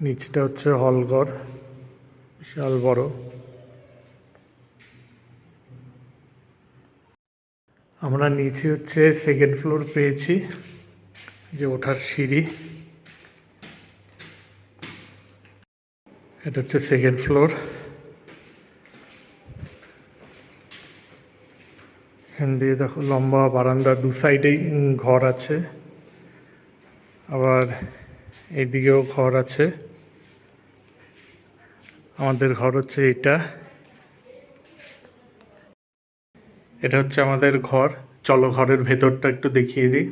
নিচটা হচ্ছে হলঘর, বিশাল বড়। আমরা নিচে হচ্ছে সেকেন্ড ফ্লোর পেয়েছি, যে ওঠার সিঁড়ি। এটা হচ্ছে সেকেন্ড ফ্লোর। এখান দিয়ে দেখো লম্বা বারান্দা, দু সাইডেই ঘর আছে, আবার এইদিকেও ঘর আছে। আমাদের ঘর হচ্ছে এটা। এটা হচ্ছে আমাদের ঘর। চলো ঘরের ভেতরটা একটু দেখিয়ে দিই।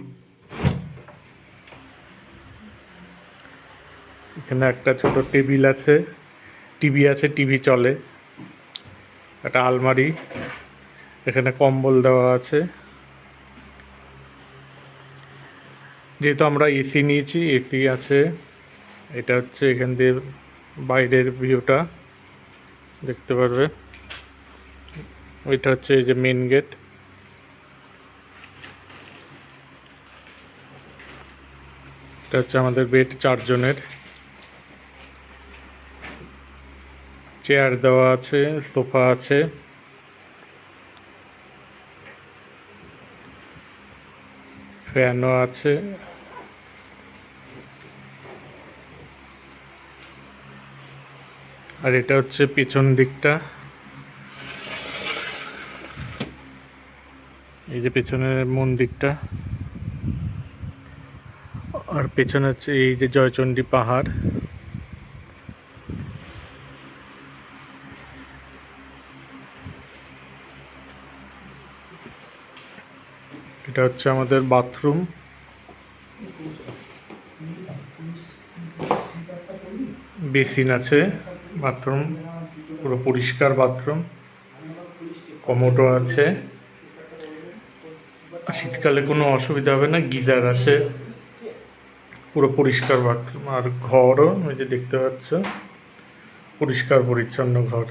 এখানে একটা ছোট টেবিল আছে, টিভি আছে, টিভি চলে। একটা আলমারি, এখানে কম্বল দেওয়া আছে। যেহেতু আমরা এসি নিয়েছি, এসি আছে। এটা হচ্ছে এখান দিয়ে বাইরের ভিউটা দেখতে পারবে। ওইটা হচ্ছে এই যে মেন গেট। এটা হচ্ছে আমাদের বেড, 4 জনের। চেয়ার দেওয়া আছে, সোফা আছে। ফ্যানও আছে। আর এটা হচ্ছে পিছন দিকটা। এই যে পেছনের মন্দিরটা। আর পেছনে হচ্ছে এই যে জয়চণ্ডী পাহাড়। এটা হচ্ছে আমাদের বাথরুম। বেসিন আছে, বাথরুম পুরো পরিষ্কার বাথরুম। কমোডও আছে, শীতকালে কোনো অসুবিধা হবে না। গিজার আছে, পুরো পরিষ্কার বাথরুম। আর ঘরও ওই যে দেখতে পাচ্ছ, পরিষ্কার পরিচ্ছন্ন ঘর।